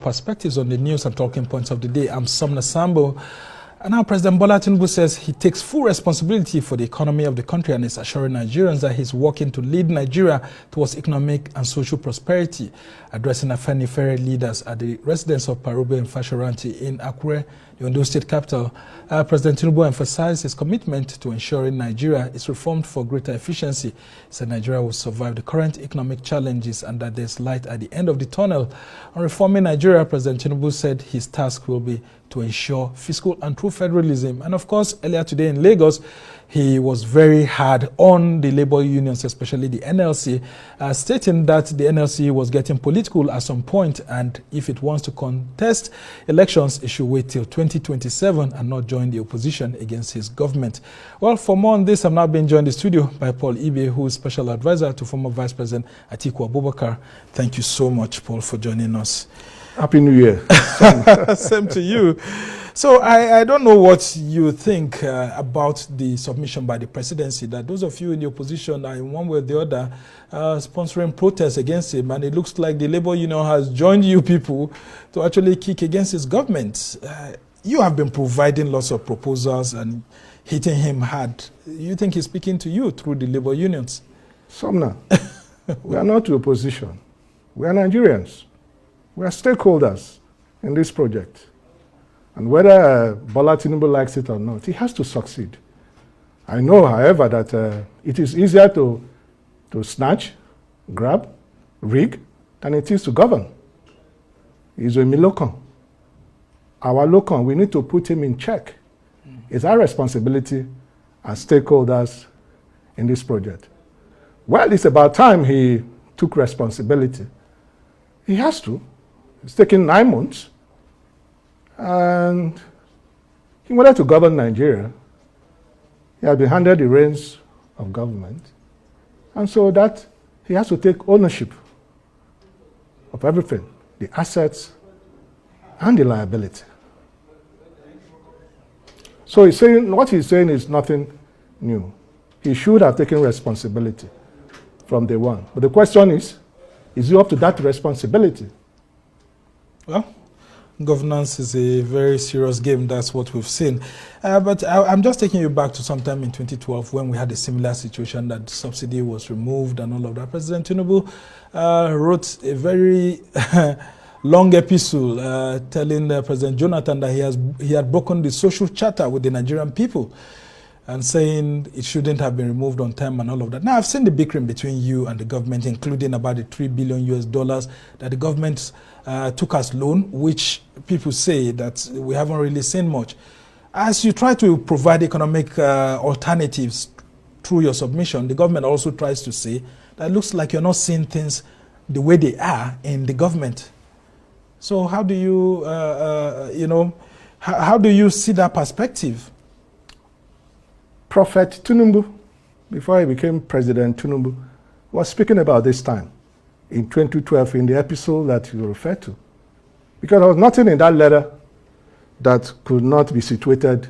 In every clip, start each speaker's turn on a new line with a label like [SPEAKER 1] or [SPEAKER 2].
[SPEAKER 1] Perspectives on the news and talking points of the day. I'm Somna Sambo. And now President Bola Tinubu says he takes full responsibility for the economy of the country and is assuring Nigerians that he's working to lead Nigeria towards economic and social prosperity. Addressing Afenifere leaders at the residence of Parube and Fashoranti in Akure, the Ondo State capital, President Tinubu emphasized his commitment to ensuring Nigeria is reformed for greater efficiency. He said Nigeria will survive the current economic challenges and that there's light at the end of the tunnel. On reforming Nigeria, President Tinubu said his task will be to ensure fiscal and true federalism. And of course, earlier today in Lagos, he was very hard on the labor unions, especially the NLC, stating that the NLC was getting political at some point, and if it wants to contest elections, it should wait till 2027 and not join the opposition against his government. Well, for more on this, I'm now being joined in the studio by Paul Ibe, who is special advisor to former Vice President Atiku Abubakar. Thank you so much, Paul, for joining us.
[SPEAKER 2] Happy New Year.
[SPEAKER 1] Same to you. So I don't know what you think about the submission by the presidency, that those of you in the opposition are in one way or the other sponsoring protests against him, and it looks like the labor union has joined you people to actually kick against his government. You have been providing lots of proposals and hitting him hard. You think he's speaking to you through the labor unions?
[SPEAKER 2] Somna, we are not the opposition. We are Nigerians. We are stakeholders in this project. And whether Bola Tinubu likes it or not, he has to succeed. I know, however, that it is easier to snatch, grab, rig, than it is to govern. He's a Milokon. Our Lokon, we need to put him in check. It's our responsibility as stakeholders in this project. Well, it's about time he took responsibility. He has to. It's taken 9 months. And he wanted to govern Nigeria. He had been handed the reins of government. And so that he has to take ownership of everything, the assets and the liability. So he's saying, what he's saying is nothing new. He should have taken responsibility from day one. But the question is he up to that responsibility?
[SPEAKER 1] Well, governance is a very serious game. That's what we've seen. But I'm just taking you back to sometime in 2012 when we had a similar situation that subsidy was removed and all of that. President Tinubu wrote a very long epistle telling President Jonathan that he had broken the social charter with the Nigerian people and saying it shouldn't have been removed on time and all of that. Now, I've seen the bickering between you and the government, including about the $3 billion that the government took as loan, which people say that we haven't really seen much. As you try to provide economic alternatives through your submission, the government also tries to say that it looks like you're not seeing things the way they are in the government. So how do you, how do you see that perspective?
[SPEAKER 2] Prophet TINUBU, before he became President TINUBU, was speaking about this time in 2012 in the episode that you referred to. Because there was nothing in that letter that could not be situated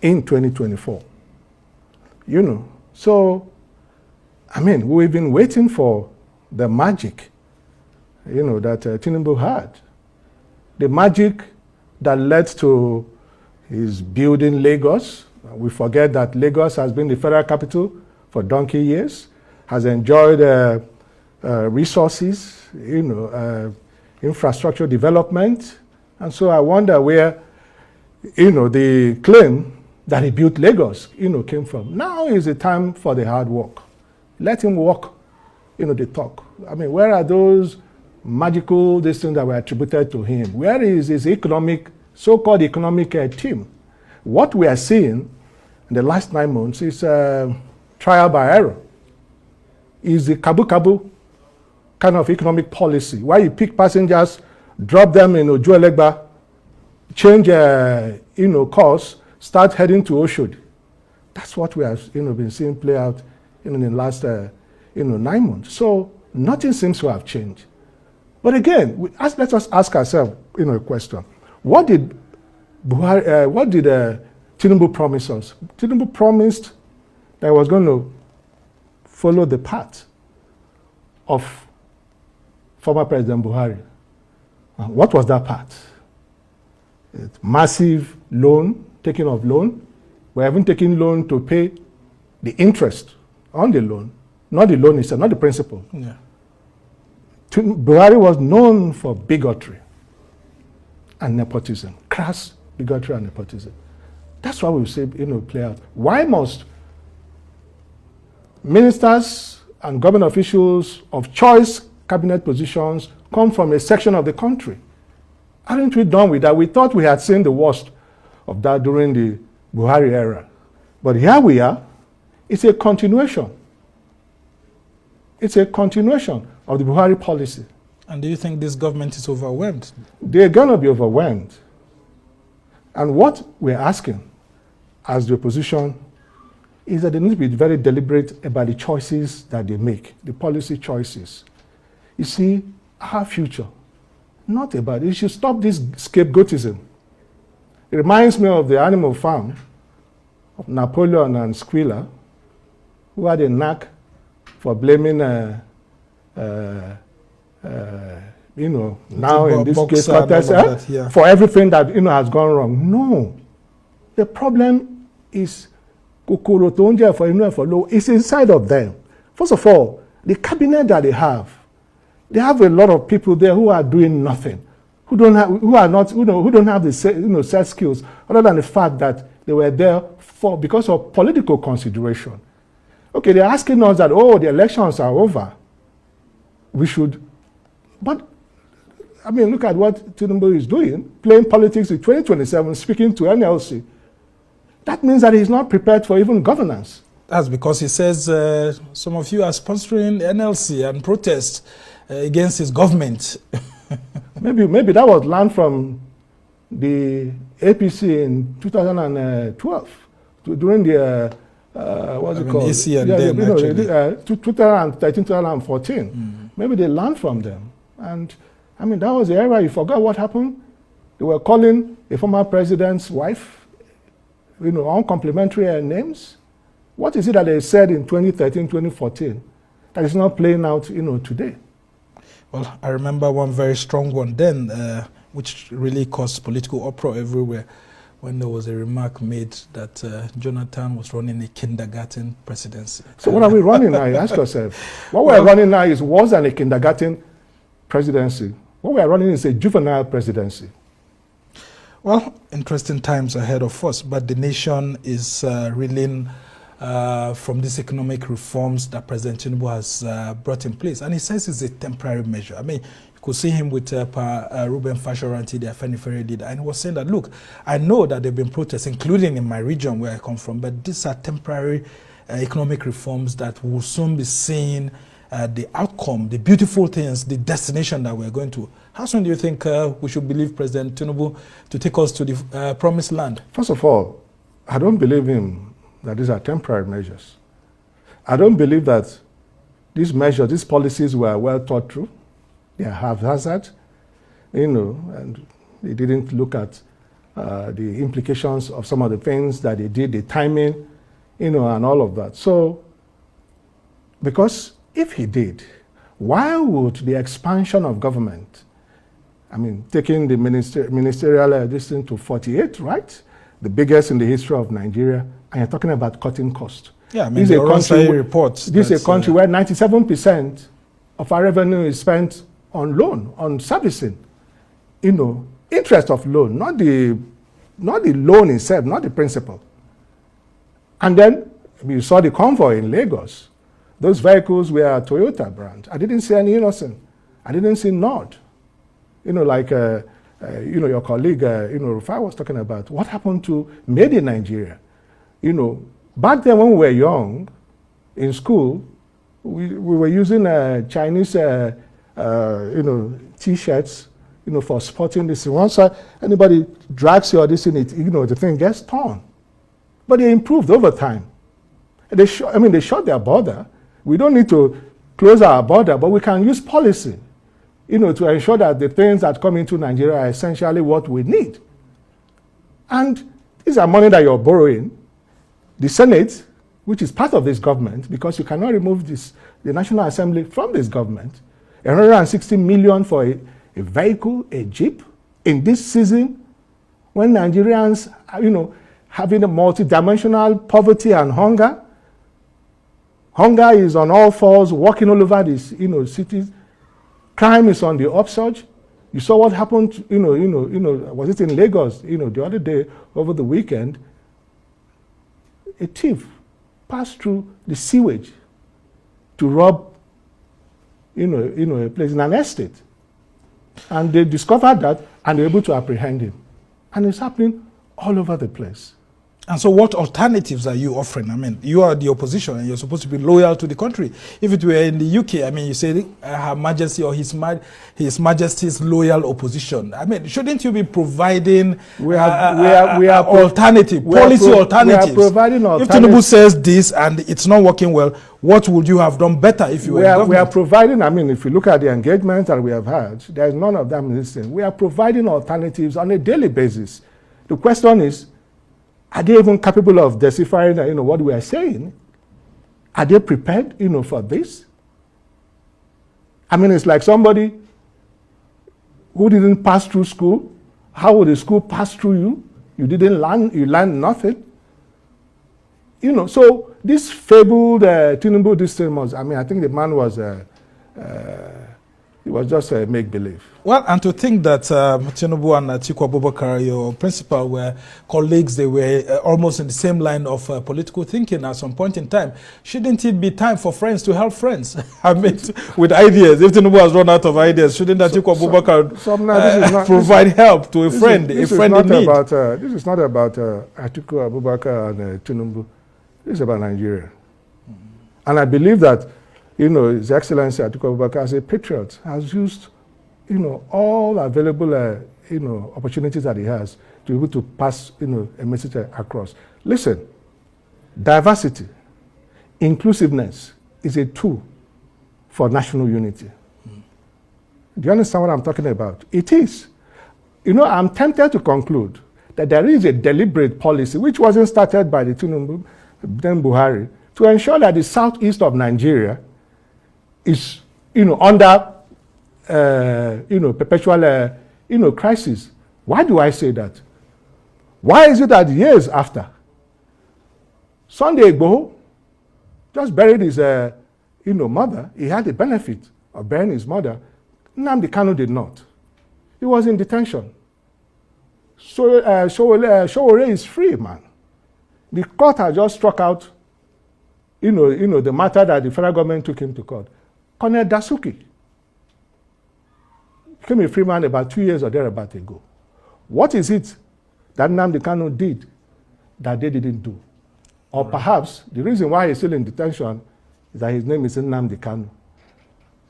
[SPEAKER 2] in 2024. You know, so, I mean, we've been waiting for the magic, you know, that TINUBU had. The magic that led to his building Lagos. We forget that Lagos has been the federal capital for donkey years, has enjoyed resources, you know, infrastructure development. And so I wonder where, you know, the claim that he built Lagos, you know, came from. Now is the time for the hard work. Let him walk, you know, the talk. I mean, where are those magical things that were attributed to him? Where is his economic, so-called economic team? What we are seeing in the last 9 months is trial by error. Is the kabu-kabu kind of economic policy, where you pick passengers, drop them in Ojuelegba, change you know, course, start heading to Oshodi. That's what we have, you know, been seeing play out, you know, in the last 9 months. So nothing seems to have changed. But again, let us ask ourselves, you know, a question: what did Tinubu promise us? Tinubu promised that he was going to follow the path of former President Buhari, What was that part? Massive loan, taking of loan. We haven't taken loan to pay the interest on the loan, not the loan itself, not the principal.
[SPEAKER 1] Yeah.
[SPEAKER 2] Buhari was known for bigotry and nepotism, crass bigotry and nepotism. That's why we say, play out. Why must ministers and government officials of choice cabinet positions come from a section of the country? Aren't we done with that? We thought we had seen the worst of that during the Buhari era. But here we are. It's a continuation. It's a continuation of the Buhari policy.
[SPEAKER 1] And do you think this government is overwhelmed?
[SPEAKER 2] They're going to be overwhelmed. And what we're asking as the opposition is that they need to be very deliberate about the choices that they make, the policy choices. You see, our future, not about it. You should stop this scapegoatism. It reminds me of the animal farm of Napoleon and Squilla, who had a knack for blaming, now in this case, for everything that has gone wrong. No, the problem is it's inside of them. First of all, the cabinet that they have a lot of people there who are doing nothing, who don't have the set skills, other than the fact that they were there because of political consideration. Okay, they're asking us that, the elections are over. We should, but look at what TINUBU is doing, playing politics in 2027, speaking to NLC. That means that he's not prepared for even governance.
[SPEAKER 1] That's because he says some of you are sponsoring NLC and protests against his government.
[SPEAKER 2] maybe that was learned from the APC in 2012 during the what's it called?
[SPEAKER 1] AC and them,
[SPEAKER 2] 2013, 2014. Maybe they learned from them. And that was the era. You forgot what happened. They were calling a former president's wife, uncomplimentary names. What is it that they said in 2013, 2014 that is not playing out, today?
[SPEAKER 1] Well, I remember one very strong one then, which really caused political uproar everywhere, when there was a remark made that Jonathan was running a kindergarten presidency.
[SPEAKER 2] So what are we running now? You ask yourself. What we're running now is worse than a kindergarten presidency. What we're running is a juvenile presidency.
[SPEAKER 1] Well, interesting times ahead of us, but the nation is reeling from these economic reforms that President TINUBU has brought in place. And he says it's a temporary measure. You could see him with Ruben Fashoranti, the Afenifere leader, and he was saying that, look, I know that there have been protests, including in my region where I come from, but these are temporary economic reforms that will soon be seeing the outcome, the beautiful things, the destination that we're going to. How soon do you think we should believe President TINUBU to take us to the promised land?
[SPEAKER 2] First of all, I don't believe him that these are temporary measures. I don't believe that these measures, these policies were well thought through. They are haphazard, and they didn't look at the implications of some of the things that they did, the timing, and all of that. So, because if he did, why would the expansion of government, taking the ministerial distance to 48, right? The biggest in the history of Nigeria, and you're talking about cutting costs.
[SPEAKER 1] Yeah, this is
[SPEAKER 2] a country where 97% of our revenue is spent on loan, on servicing, interest of loan, not the loan itself, not the principal. And then you saw the convoy in Lagos. Those vehicles were a Toyota brand. I didn't see any Innocent. I didn't see Nord. Your colleague, Rufai was talking about what happened to Made in Nigeria. Back then when we were young, in school, we were using Chinese, T-shirts, for sporting this. Once anybody drags you or this in it, the thing gets torn. But they improved over time. They shut their border. We don't need to close our border, but we can use policy, to ensure that the things that come into Nigeria are essentially what we need. And these are money that you're borrowing. The Senate, which is part of this government, because you cannot remove the National Assembly from this government, 160 million for a vehicle, a jeep, in this season, when Nigerians are, having a multi-dimensional poverty and hunger. Hunger is on all fours, walking all over these, cities. Crime is on the upsurge. You saw what happened, was it in Lagos, the other day, over the weekend? A thief passed through the sewage to rob, a place in an estate. And they discovered that, and they were able to apprehend him. And it's happening all over the place.
[SPEAKER 1] And so what alternatives are you offering? I mean, you are the opposition and you're supposed to be loyal to the country. If it were in the UK, I mean, you say Her Majesty or His Majesty's loyal opposition. I mean, shouldn't you be providing alternatives? We are providing alternatives. If TINUBU says this and it's not working well, what would you have done better if you were in government?
[SPEAKER 2] We are providing, I mean, if you look at the engagement that we have had, there's none of them listening. We are providing alternatives on a daily basis. The question is, are they even capable of deciphering, what we are saying? Are they prepared, for this? I mean, it's like somebody who didn't pass through school. How would the school pass through you? You didn't learn, you learned nothing. So this fabled TINUBU, this thing was, I think the man was, it was just a make-believe.
[SPEAKER 1] Well, and to think that TINUBU and Atiku Abubakar, your principal, were colleagues, they were almost in the same line of political thinking at some point in time. Shouldn't it be time for friends to help friends? I mean, with ideas. If TINUBU has run out of ideas, shouldn't Atiku Abubakar provide help to a friend in need?
[SPEAKER 2] This is not about Atiku Abubakar and TINUBU. This is about Nigeria. And I believe that, His Excellency Atiku Abubakar, as a patriot, has used all available, opportunities that he has to be able to pass, a message across. Listen, diversity, inclusiveness is a tool for national unity. Do you understand what I'm talking about? It is. I'm tempted to conclude that there is a deliberate policy, which wasn't started by the TINUBU, then Buhari, to ensure that the southeast of Nigeria is, under perpetual, crisis. Why do I say that? Why is it that years after, Sunday Igboho just buried his, mother, he had the benefit of burying his mother. Nnamdi Kanu did not. He was in detention. So Sowore is free, man. The court has just struck out, the matter that the federal government took him to court. Colonel Dasuki became a free man about 2 years or thereabout ago. What is it that Nnamdi Kanu did that they didn't do? Or perhaps the reason why he's still in detention is that his name is Nnamdi Kanu.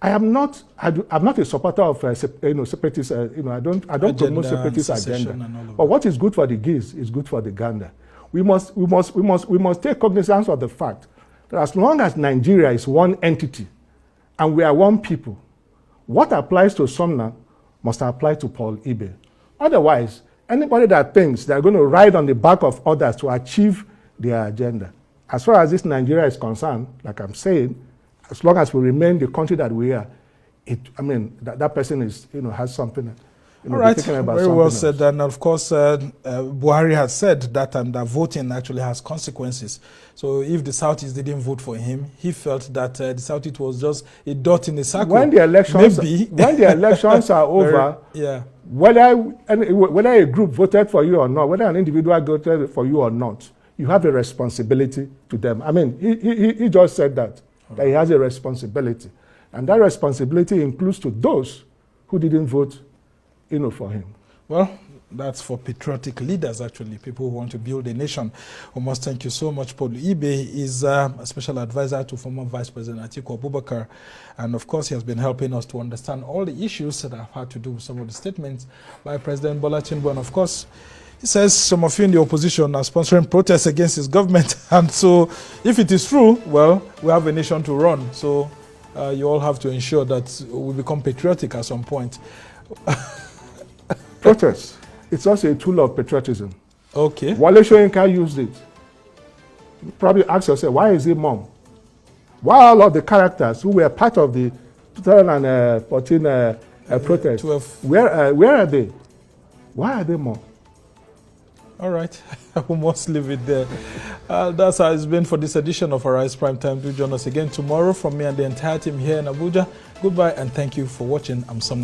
[SPEAKER 2] I'm not a supporter of separatist. I don't promote separatist agenda. But what is good for the geese is good for the gander. We must take cognizance of the fact that as long as Nigeria is one entity and we are one people, what applies to Sumner must apply to Paul Ibe. Otherwise, anybody that thinks they're going to ride on the back of others to achieve their agenda, as far as this Nigeria is concerned, like I'm saying, as long as we remain the country that we are, that person is, has something.
[SPEAKER 1] All right, very well said. And of course, Buhari has said that that voting actually has consequences. So if the Southeast didn't vote for him, he felt that the Southeast was just a dot in the circle.
[SPEAKER 2] When the elections are over, whether a group voted for you or not, whether an individual voted for you or not, you have a responsibility to them. He just said that he has a responsibility. And that responsibility includes to those who didn't vote for him.
[SPEAKER 1] Well, that's for patriotic leaders, actually, people who want to build a nation. We must thank you so much. Paul Ibe is a special advisor to former Vice President Atiku Abubakar. And of course, he has been helping us to understand all the issues that have had to do with some of the statements by President Bola Tinubu. And of course, he says some of you in the opposition are sponsoring protests against his government. And so if it is true, well, we have a nation to run. So you all have to ensure that we become patriotic at some point.
[SPEAKER 2] Protest. It's also a tool of patriotism.
[SPEAKER 1] Okay.
[SPEAKER 2] Wale Soyinka used it. You probably ask yourself, why is he mom? Why all of the characters who were part of the 2014 protest.
[SPEAKER 1] 12.
[SPEAKER 2] Where are they? Why are they more?
[SPEAKER 1] All right, we must leave it there. That's how it's been for this edition of Arise Prime Time. Do join us again tomorrow. From me and the entire team here in Abuja, goodbye and thank you for watching. I'm Sam.